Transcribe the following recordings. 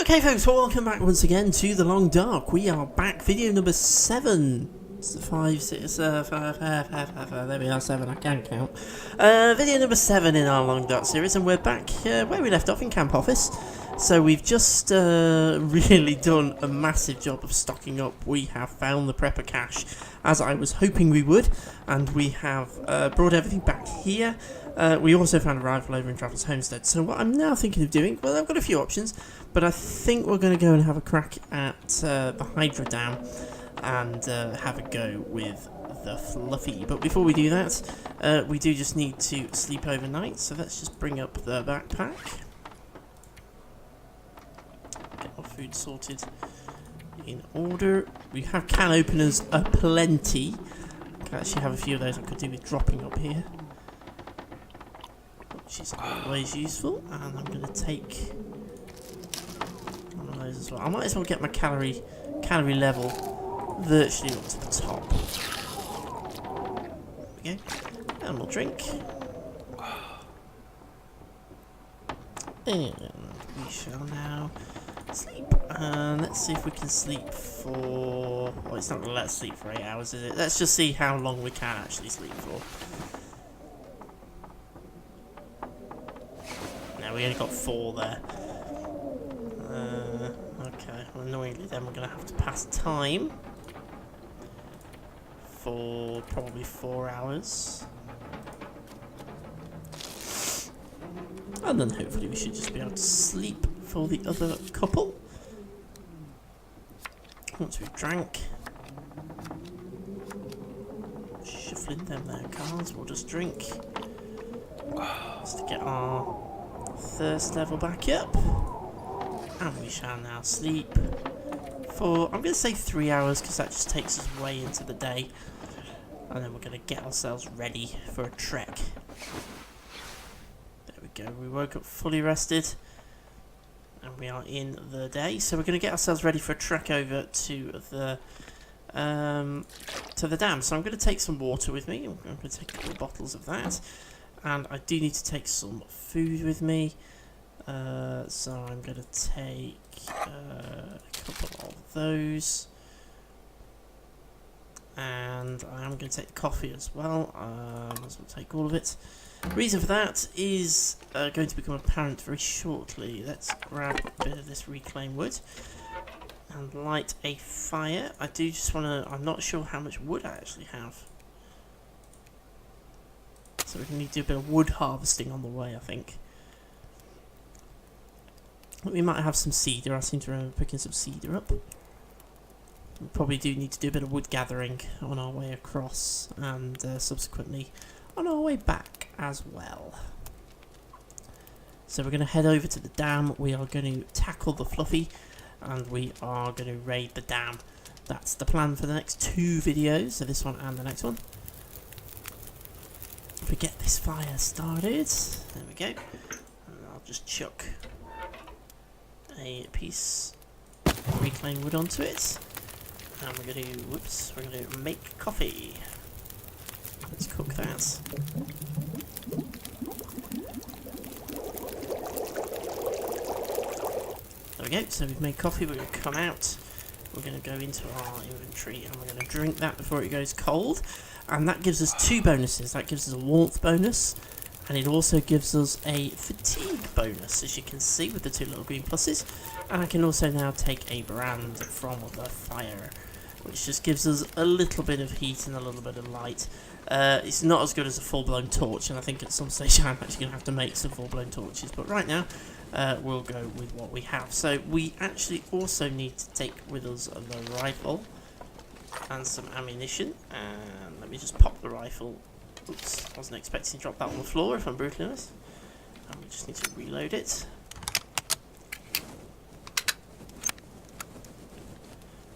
Okay folks, well, welcome back once again to The Long Dark. We are back, video number 7. It's 5, 6, 5, there we are, 7, I can't count. Video number 7 in our Long Dark series, and we're back where we left off in Camp Office. So we've just really done a massive job of stocking up. We have found the prepper cache, as I was hoping we would, and we have brought everything back here. We also found a rifle over in Traveller's Homestead. So what I'm now thinking of doing, well, I've got a few options, but I think we're going to go and have a crack at the Hydra Dam and have a go with the Fluffy. But before we do that, we do just need to sleep overnight. So let's just bring up the backpack. Get our food sorted in order. We have can openers aplenty. I can actually have a few of those I could do with dropping up here, which is always useful. And I'm going to take one of those as well. I might as well get my calorie level virtually up to the top. There we go. And we'll drink. And we shall now sleep. And let's see if we can sleep for... Well, it's not going to let us sleep for 8 hours, is it? Let's just see how long we can actually sleep for. No, we only got 4 there. Okay, well, annoyingly then we're going to have to pass time for probably 4 hours. And then hopefully we should just be able to sleep for the other couple. Once we've drank. Shuffling them their cards, we'll just drink. Just to get our thirst level back up. And we shall now sleep for, I'm going to say 3 hours, because that just takes us way into the day. And then we're going to get ourselves ready for a trek. There we go, we woke up fully rested. And we are in the day. So we're going to get ourselves ready for a trek over to the dam. So I'm going to take some water with me. I'm going to take a couple of bottles of that. And I do need to take some food with me. So I'm going to take a couple of those, and I am going to take the coffee as well. So I'll take all of it. Reason for that is going to become apparent very shortly. Let's grab a bit of this reclaimed wood and light a fire. I do just want to, I'm not sure how much wood I actually have. So we need to do a bit of wood harvesting on the way, I think. We might have some cedar. I seem to remember picking some cedar up. We probably do need to do a bit of wood gathering on our way across, and subsequently on our way back as well. So we're going to head over to the dam. We are going to tackle the Fluffy, and we are going to raid the dam. That's the plan for the next 2 videos, so this one and the next one. If we get this fire started, there we go. And I'll just chuck a piece of reclaimed wood onto it, and we're going to make coffee. Let's cook that. There we go. So we've made coffee. We're going to come out. We're going to go into our inventory, and we're going to drink that before it goes cold. And that gives us 2 bonuses. That gives us a warmth bonus, and it also gives us a fatigue bonus, as you can see with the 2 little green pluses. And I can also now take a brand from the fire, which just gives us a little bit of heat and a little bit of light. It's not as good as a full-blown torch, and I think at some stage I'm actually going to have to make some full-blown torches. But right now, we'll go with what we have. So we actually also need to take with us the rifle and some ammunition. And let me just pop the rifle. Oops, I wasn't expecting to drop that on the floor, if I'm brutally honest. And we just need to reload it.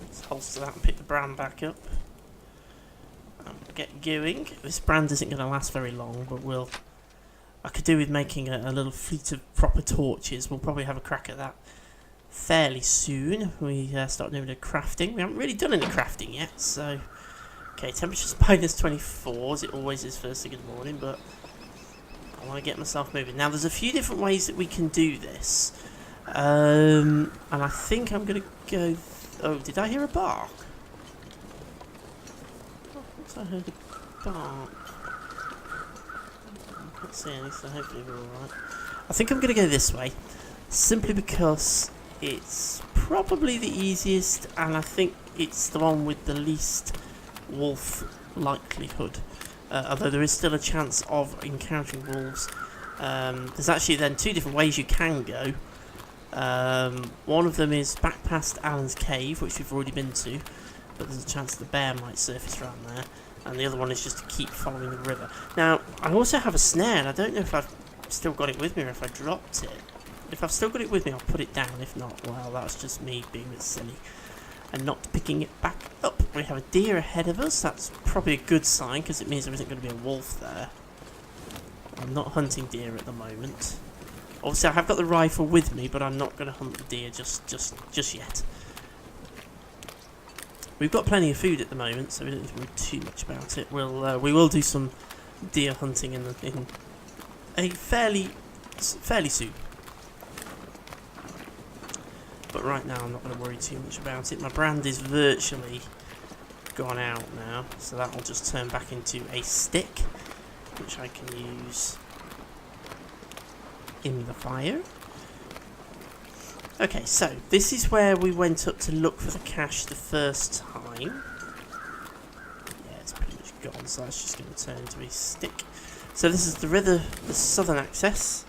Let's holster that and pick the brand back up. And get going. This brand isn't going to last very long, but I could do with making a little fleet of proper torches. We'll probably have a crack at that fairly soon. We start doing a crafting. We haven't really done any crafting yet, so... Okay, temperature's minus 24, as it always is first thing in the morning, but I want to get myself moving. Now, there's a few different ways that we can do this. And I think I'm going to go... Oh, did I hear a bark? I thought I heard a bark. I can't see any, so hopefully we're alright. I think I'm going to go this way, simply because it's probably the easiest, and I think it's the one with the least wolf likelihood. Although there is still a chance of encountering wolves. There's actually then two different ways you can go. One of them is back past Alan's cave, which we've already been to, but there's a chance the bear might surface around there. And the other one is just to keep following the river. Now, I also have a snare, and I don't know if I've still got it with me or if I dropped it. If I've still got it with me, I'll put it down. If not, well, that's just me being a bit silly and not picking it back up. We have a deer ahead of us. That's probably a good sign, because it means there isn't going to be a wolf there. I'm not hunting deer at the moment. Obviously, I have got the rifle with me, but I'm not going to hunt the deer just yet. We've got plenty of food at the moment, so we don't need to worry too much about it. We will do some deer hunting in a fairly soon. But right now, I'm not going to worry too much about it. My brand is virtually gone out now, so that will just turn back into a stick, which I can use in the fire. Okay, so this is where we went up to look for the cache the first time. Yeah, it's pretty much gone, so that's just going to turn into a stick. So this is the southern access.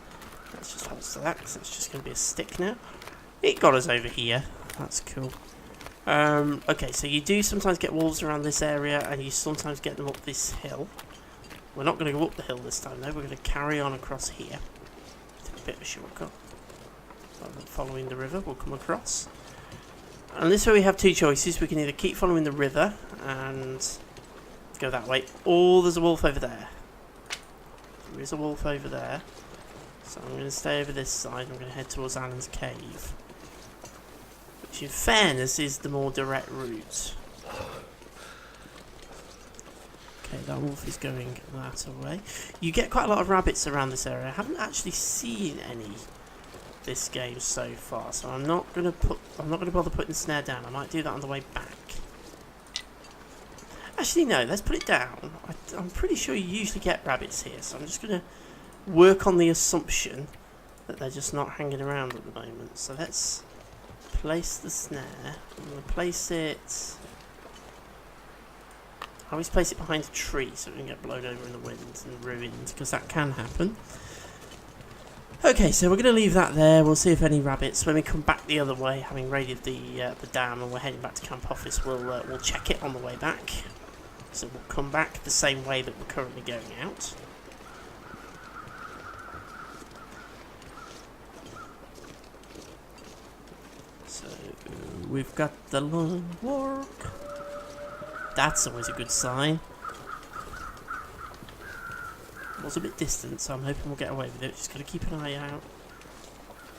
Let's just hold to that, because it's just going to be a stick now. It got us over here. That's cool. Okay, so you do sometimes get wolves around this area, and you sometimes get them up this hill. We're not going to go up the hill this time, though. We're going to carry on across here. Take a bit of a shortcut. Following the river, we'll come across. And this way we have two choices. We can either keep following the river and go that way, or there's a wolf over there. There is a wolf over there. So I'm going to stay over this side. I'm going to head towards Alan's cave, which in fairness is the more direct route. Okay, that wolf is going that way. You get quite a lot of rabbits around this area. I haven't actually seen any this game so far, so I'm not gonna bother putting the snare down. I might do that on the way back. Actually, no, let's put it down. I'm pretty sure you usually get rabbits here, so I'm just gonna work on the assumption that they're just not hanging around at the moment. So let's place the snare. I'm gonna place it. I always place it behind a tree so it doesn't get blown over in the wind and ruined, because that can happen. Okay, so we're going to leave that there. We'll see if any rabbits. When we come back the other way, having raided the dam, and we're heading back to camp office, we'll check it on the way back. So we'll come back the same way that we're currently going out. So we've got the long walk. That's always a good sign. It was a bit distant, so I'm hoping we'll get away with it. Just got to keep an eye out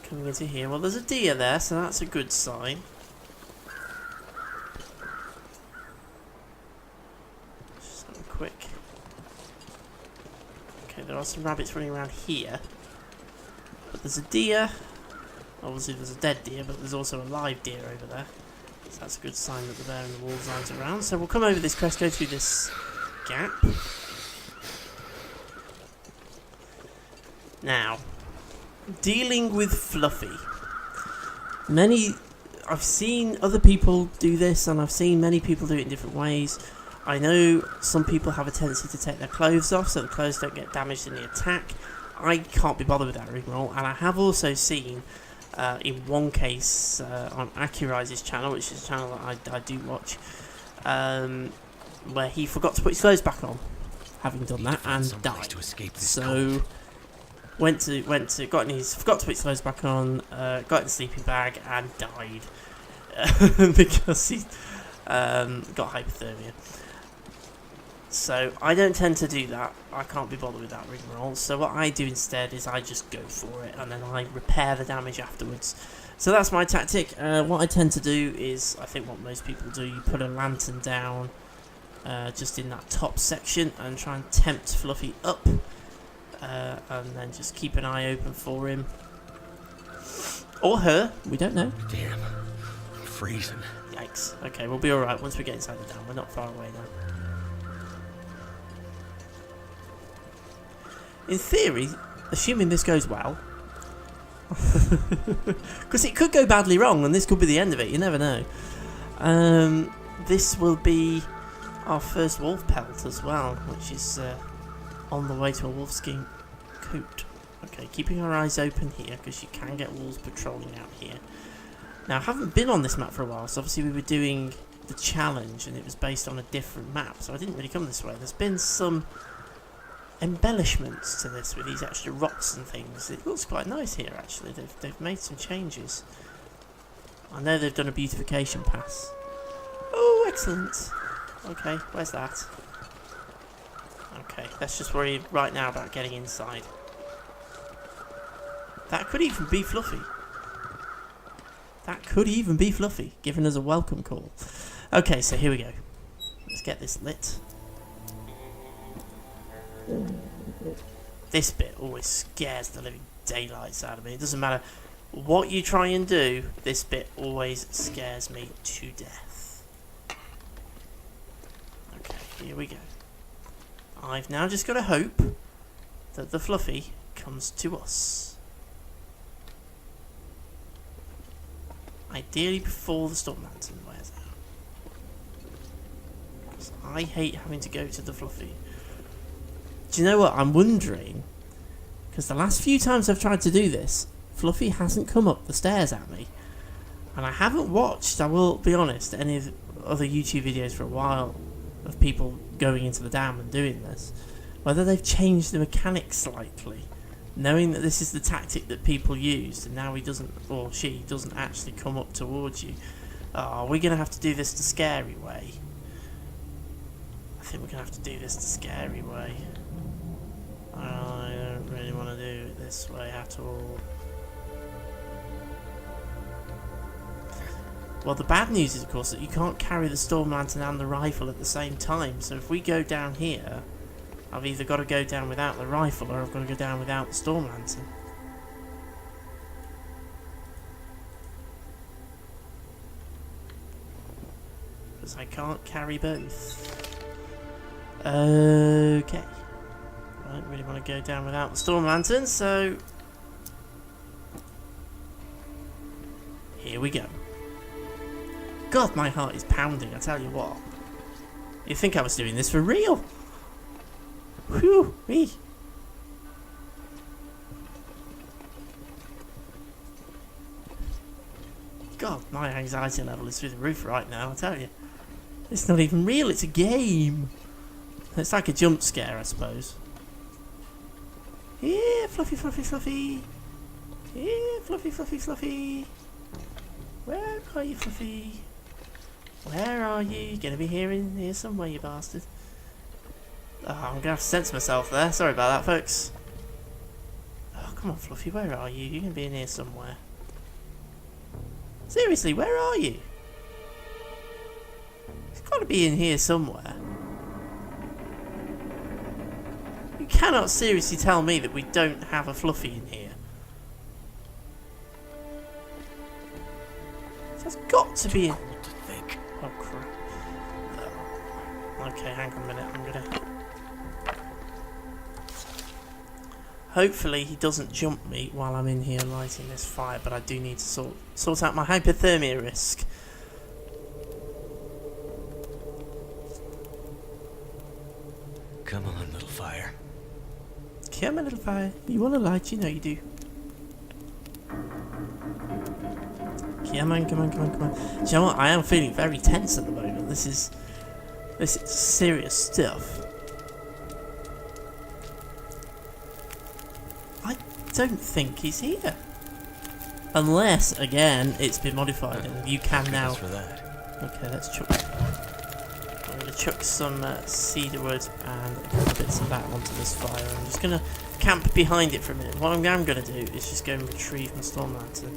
coming into here. Well, there's a deer there, so that's a good sign. Just have a quick. Okay, there are some rabbits running around here, but there's a deer. Obviously, there's a dead deer, but there's also a live deer over there. So that's a good sign that the bear and the wolves aren't around. So we'll come over this crest, go through this gap. Now, dealing with Fluffy. I've seen other people do this, and I've seen many people do it in different ways. I know some people have a tendency to take their clothes off so the clothes don't get damaged in the attack. I can't be bothered with that rigoureux, and I have also seen, in one case, on Akurize's channel, which is a channel that I do watch, where he forgot to put his clothes back on, having done that, and died. So forgot to put his clothes back on, got in the sleeping bag and died because he got hypothermia. So I don't tend to do that. I can't be bothered with that rigmarole. So what I do instead is I just go for it and then I repair the damage afterwards. So that's my tactic. What I tend to do is, I think what most people do, you put a lantern down just in that top section and try and tempt Fluffy up. And then just keep an eye open for him. Or her, we don't know. Damn, I'm freezing. Yikes. Okay, we'll be alright once we get inside the dam. We're not far away now. In theory, assuming this goes well, because it could go badly wrong and this could be the end of it, you never know. This will be our first wolf pelt as well, which is on the way to a wolfskin coat. Okay, keeping our eyes open here because you can get wolves patrolling out here. Now, I haven't been on this map for a while, so obviously we were doing the challenge and it was based on a different map, so I didn't really come this way. There's been some embellishments to this with these extra rocks and things. It looks quite nice here, actually. They've made some changes. I know they've done a beautification pass. Oh, excellent. Okay, where's that? Okay, let's just worry right now about getting inside. That could even be Fluffy. That could even be Fluffy, giving us a welcome call. Okay, so here we go. Let's get this lit. This bit always scares the living daylights out of me. It doesn't matter what you try and do, this bit always scares me to death. Okay, here we go. I've now just got to hope that the Fluffy comes to us. Ideally before the storm lantern wears out. 'Cause I hate having to go to the Fluffy. Do you know what? I'm wondering, because the last few times I've tried to do this, Fluffy hasn't come up the stairs at me. And I haven't watched, I will be honest, any of the other YouTube videos for a while of people going into the dam and doing this. Whether they've changed the mechanics slightly, knowing that this is the tactic that people used, and now he doesn't, or she doesn't actually come up towards you. Oh, we're going to have to do this the scary way. I think we're going to have to do this the scary way. I don't really want to do it this way at all. Well, the bad news is, of course, that you can't carry the storm lantern and the rifle at the same time. So if we go down here, I've either got to go down without the rifle or I've got to go down without the storm lantern. Because I can't carry both. Okay. I don't really want to go down without the storm lantern, so here we go. God, my heart is pounding, I tell you what. You'd think I was doing this for real. Whew, me. God, my anxiety level is through the roof right now, I tell you. It's not even real, it's a game. It's like a jump scare, I suppose. Yeah, Fluffy, Fluffy, Fluffy. Yeah, Fluffy, Fluffy, Fluffy. Where are you, Fluffy? Where are you? You're gonna be here somewhere, you bastard. Oh, I'm gonna have to censor myself there. Sorry about that, folks. Oh, come on, Fluffy, where are you? You're gonna be in here somewhere. Seriously, where are you? It's gotta be in here somewhere. You cannot seriously tell me that we don't have a Fluffy in here. So it's got to be in... Oh, crap. Okay, hang on a minute. I'm gonna... Hopefully he doesn't jump me while I'm in here lighting this fire, but I do need to sort out my hypothermia risk. Come on, little fire. Come on, little fire. You want a light? You know you do. Come on, come on, come on, come on. Do you know what? I am feeling very tense at the moment. This is serious stuff. I don't think he's here. Unless, again, it's been modified and you can now... For that. Okay, let's chuck... I'm going to chuck some cedar wood and a couple bits of that onto this fire. I'm just going to camp behind it for a minute. What I'm going to do is just go and retrieve my storm lantern.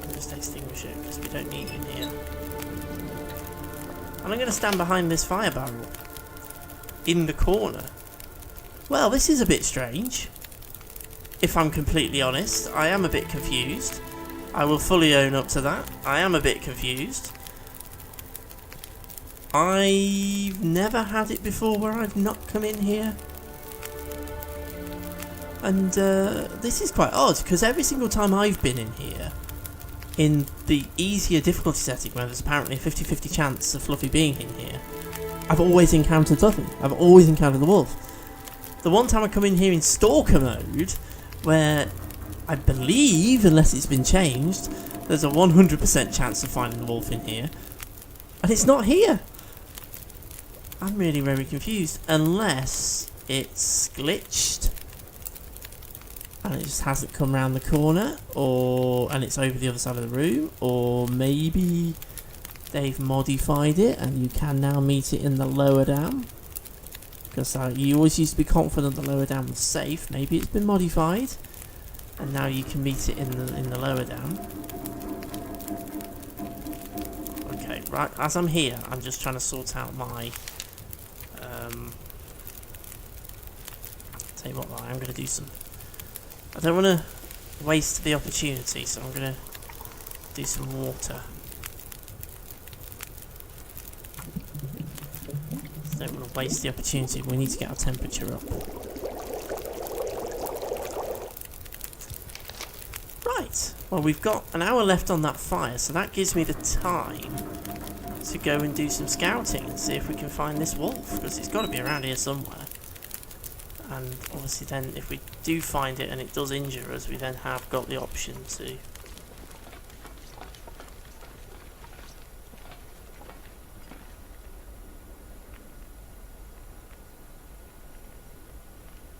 And just extinguish it, because we don't need it in here. And I'm going to stand behind this fire barrel. In the corner. Well, this is a bit strange. if I'm completely honest. I am a bit confused. I will fully own up to that. I am a bit confused. I've never had it before where I've not come in here. And this is quite odd, because every single time I've been in here, in the easier difficulty setting, where there's apparently a 50-50 chance of Fluffy being in here, I've always encountered Fluffy. I've always encountered the wolf. The one time I come in here in Stalker mode, where I believe, unless it's been changed, there's a 100% chance of finding the wolf in here, and it's not here. I'm really very confused, unless it's glitched and it just hasn't come around the corner, and it's over the other side of the room, or maybe they've modified it and you can now meet it in the lower dam, because you always used to be confident the lower dam was safe. Maybe it's been modified and now you can meet it in the lower dam. Okay, right, as I'm here, I'm just trying to sort out my tell you what, I'm going to do some, I don't want to waste the opportunity, so I'm going to do some water. Don't want to waste the opportunity. We need to get our temperature up. Right. Well, we've got an hour left on that fire, so that gives me the time to go and do some scouting and see if we can find this wolf, because it's got to be around here somewhere. And obviously then, if we do find it and it does injure us, we then have got the option to...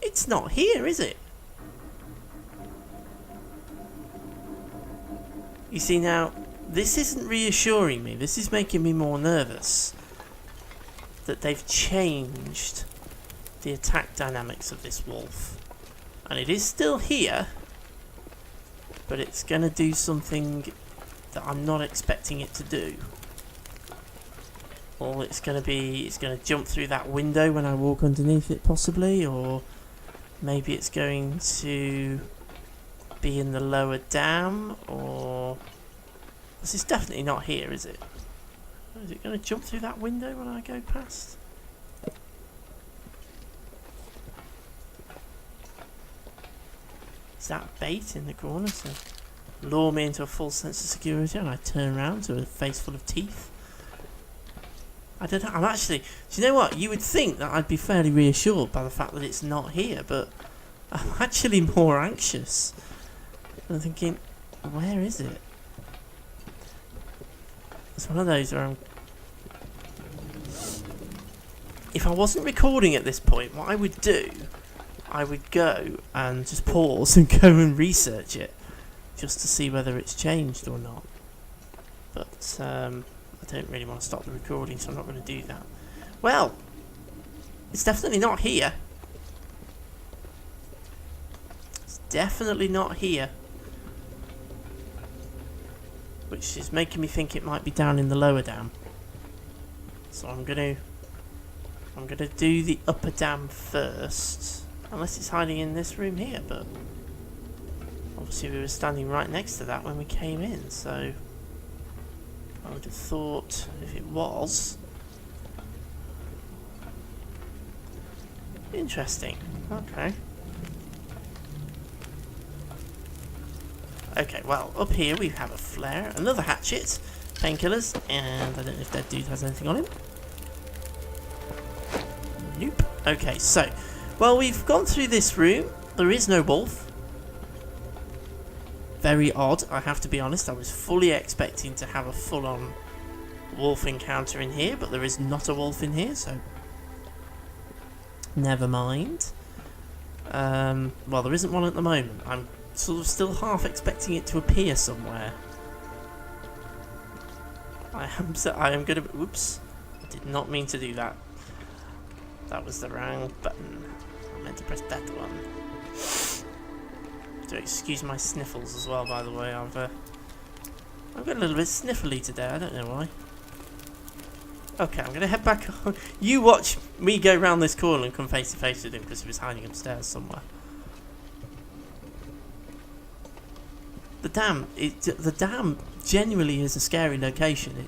It's not here, is it? You see, now, this isn't reassuring me. This is making me more nervous that they've changed the attack dynamics of this wolf. And it is still here, but it's going to do something that I'm not expecting it to do. Or it's going to jump through that window when I walk underneath it, possibly, or maybe it's going to be in the lower dam, or... This is definitely not here, is it? Is it going to jump through that window when I go past? Is that bait in the corner to lure me into a false sense of security, and I turn around to a face full of teeth? I don't know. I'm actually... Do you know what? You would think that I'd be fairly reassured by the fact that it's not here, but I'm actually more anxious. I'm thinking, where is it? It's one of those where I'm... If I wasn't recording at this point, what I would do, I would go and just pause and go and research it, just to see whether it's changed or not. But I don't really want to stop the recording, so I'm not going to do that. Well, it's definitely not here. It's definitely not here. Which is making me think it might be down in the lower dam. So I'm gonna do the upper dam first. Unless it's hiding in this room here, but obviously we were standing right next to that when we came in, so I would have thought if it was. Interesting. Okay. Okay, well, up here we have a flare, another hatchet, painkillers, and I don't know if that dude has anything on him. Nope. Okay, so, well, we've gone through this room. There is no wolf. Very odd, I have to be honest. I was fully expecting to have a full-on wolf encounter in here, but there is not a wolf in here, so never mind. Well, there isn't one at the moment. I'm sort of still half expecting it to appear somewhere. I am gonna... Oops. I did not mean to do that. That was the wrong button. I meant to press that one. Do excuse my sniffles as well, by the way. I've got a little bit sniffly today. I don't know why. Okay, I'm gonna head back on. You watch me go round this corner and come face to face with him, because he was hiding upstairs somewhere. The dam genuinely is a scary location.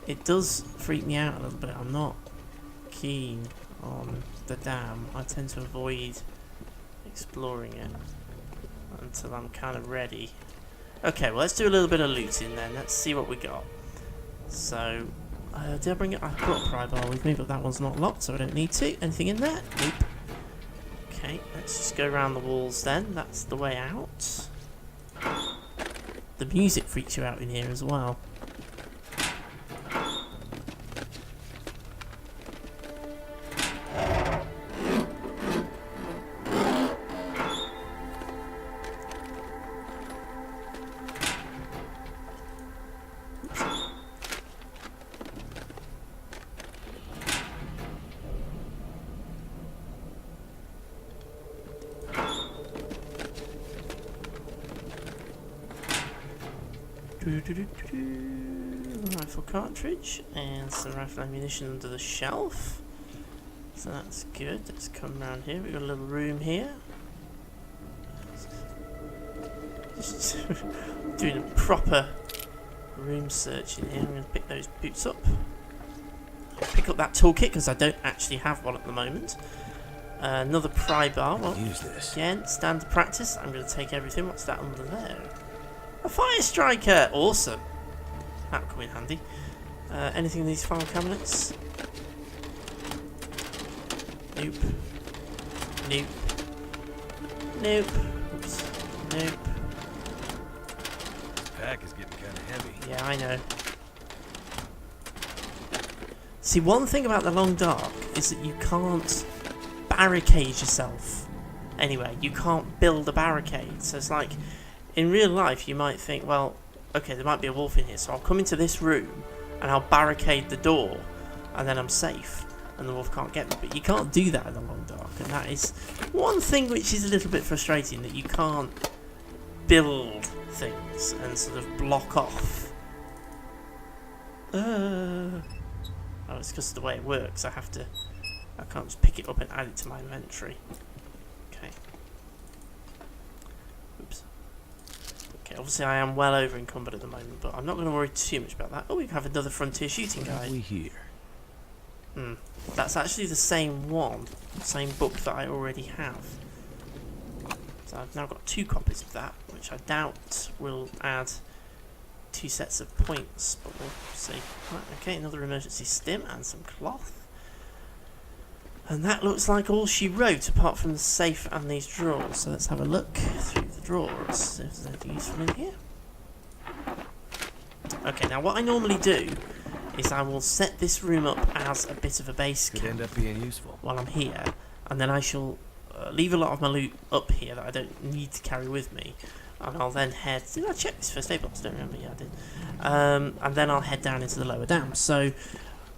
It does freak me out a little bit. I'm not keen on the dam. I tend to avoid exploring it until I'm kind of ready. Okay, well, let's do a little bit of looting then. Let's see what we got. So, did I bring it? I brought a pry bar with me, but that one's not locked, so I don't need to. Anything in there? Nope. Okay, let's just go around the walls then. That's the way out. The music freaks you out in here as well. Rifle cartridge and some rifle ammunition under the shelf. So that's good. Let's come around here. We've got a little room here. Just doing a proper room search in here. I'm going to pick those boots up. Pick up that toolkit because I don't actually have one at the moment. Another pry bar. Well, Use this. again, standard practice. I'm going to take everything. What's that under there? A fire striker! Awesome. That'll come in handy. Anything in these file cabinets? Nope. Nope. Nope. Oops. Nope. This pack is getting kind of heavy. Yeah, I know. See, one thing about the Long Dark is that you can't barricade yourself. Anyway, you can't build a barricade. So it's like, in real life, you might think, well, okay, there might be a wolf in here, so I'll come into this room and I'll barricade the door, and then I'm safe, and the wolf can't get me. But you can't do that in the Long Dark, and that is one thing which is a little bit frustrating, that you can't build things and sort of block off. Oh, it's because of the way it works. I can't just pick it up and add it to my inventory. Okay. Oops. Okay, obviously I am well over encumbered at the moment, but I'm not going to worry too much about that. Oh, we have another frontier shooting guide. We here. That's actually the same one, same book that I already have. So I've now got 2 copies of that, which I doubt will add 2 sets of points, but we'll see. Right, okay, another emergency stim and some cloth. And that looks like all she wrote, apart from the safe and these drawers. So let's have a look through the drawers, see if there's anything useful in here. Okay, now what I normally do is I will set this room up as a bit of a base Could camp end up being useful. while I'm here, and then I shall leave a lot of my loot up here that I don't need to carry with me, and I'll then head. Did I check this first aid box? I don't remember. Yeah, I did. And then I'll head down into the lower dam. So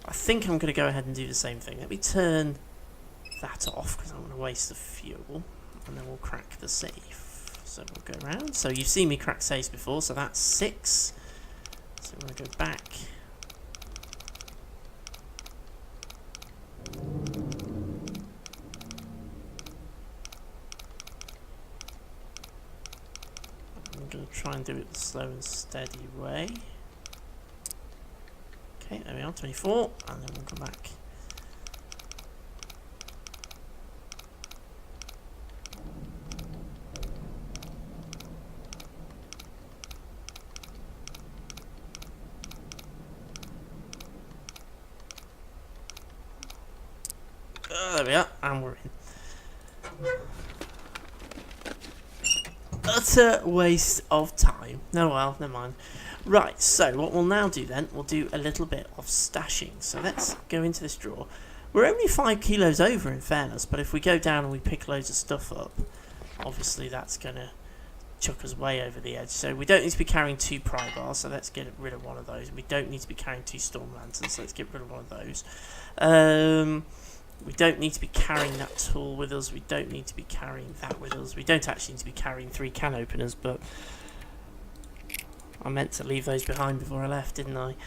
I think I'm going to go ahead and do the same thing. Let me turn that off because I don't want to waste the fuel, and then we'll crack the safe. So we'll go around. So you've seen me crack safes before, so that's 6. So I'm going to go back. I'm going to try and do it the slow and steady way. Okay, there we are, 24, and then we'll come back. There we are, and we're in. Utter waste of time. No, well, never mind. Right, so what we'll now do then, we'll do a little bit of stashing. So let's go into this drawer. We're only 5 kilos over in fairness, but if we go down and we pick loads of stuff up, obviously that's going to chuck us way over the edge. So we don't need to be carrying 2 pry bars, so let's get rid of one of those. We don't need to be carrying 2 storm lanterns, so let's get rid of one of those. We don't need to be carrying that tool with us. We don't need to be carrying that with us. We don't actually need to be carrying 3 can openers, but I meant to leave those behind before I left, didn't I?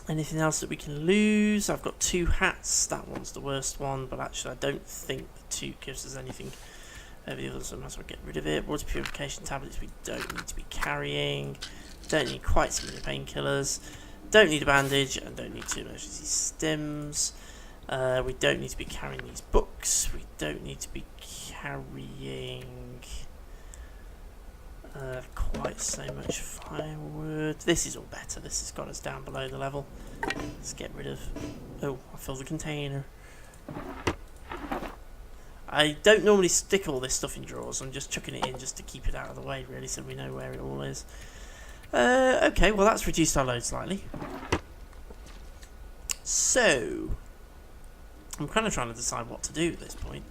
Anything else that we can lose? I've got 2 hats. That one's the worst one, but actually I don't think the 2 gives us anything The others I might as well get rid of it. Water purification tablets we don't need to be carrying. Don't need quite so many painkillers. Don't need a bandage, and don't need 2 emergency stims. We don't need to be carrying these books. We don't need to be carrying quite so much firewood. This is all better. This has got us down below the level. Let's get rid of... Oh, I filled the container. I don't normally stick all this stuff in drawers. I'm just chucking it in just to keep it out of the way, really, so we know where it all is. Okay, well that's reduced our load slightly. So, I'm kind of trying to decide what to do at this point.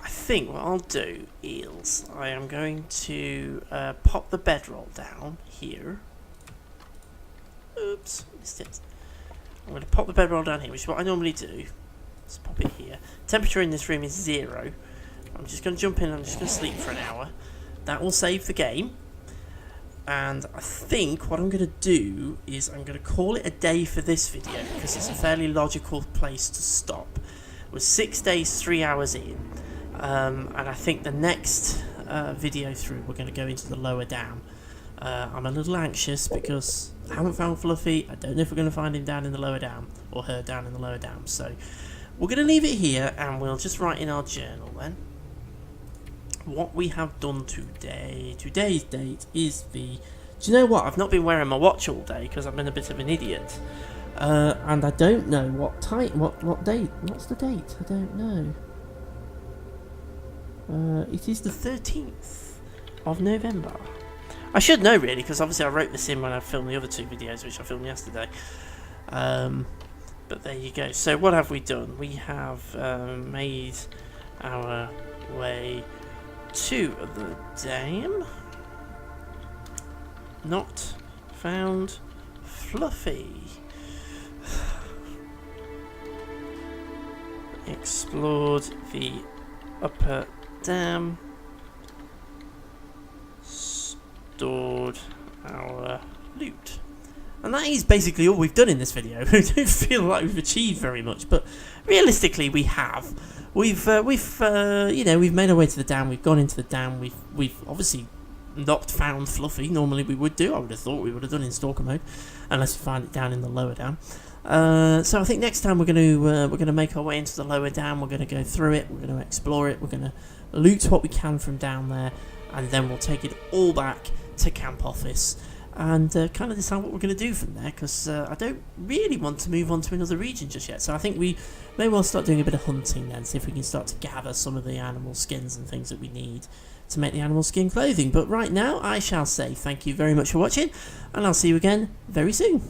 I think what I'll do is I am going to pop the bedroll down here. Oops, missed it. I'm going to pop the bedroll down here, which is what I normally do. Let's pop it here. Temperature in this room is 0. I'm just going to jump in and I'm just going to sleep for an hour. That will save the game. And I think what I'm going to do is I'm going to call it a day for this video because it's a fairly logical place to stop. We're 6 days, 3 hours in. And I think the next video through we're going to go into the lower dam. I'm a little anxious because I haven't found Fluffy. I don't know if we're going to find him down in the lower dam or her down in the lower dam. So we're going to leave it here and we'll just write in our journal then what we have done today. Today's date is the... Do you know what? I've not been wearing my watch all day because I've been a bit of an idiot. And I don't know what time... What date? What's the date? I don't know. It is the 13th of November. I should know really because obviously I wrote this in when I filmed the other 2 videos which I filmed yesterday. But there you go. So what have we done? We have made our way to the dam. Not found Fluffy. Explored the upper dam. Stored our loot. And that is basically all we've done in this video. I don't feel like we've achieved very much, but realistically we have. We've you know, we've made our way to the dam. We've gone into the dam. We've obviously not found Fluffy. Normally we would do. I would have thought we would have done in Stalker mode, unless we find it down in the lower dam. So I think next time we're gonna make our way into the lower dam. We're gonna go through it. We're gonna explore it. We're gonna loot what we can from down there, and then we'll take it all back to camp office and kind of decide what we're going to do from there, because I don't really want to move on to another region just yet. So I think we may well start doing a bit of hunting then, see if we can start to gather some of the animal skins and things that we need to make the animal skin clothing. But right now I shall say thank you very much for watching, and I'll see you again very soon.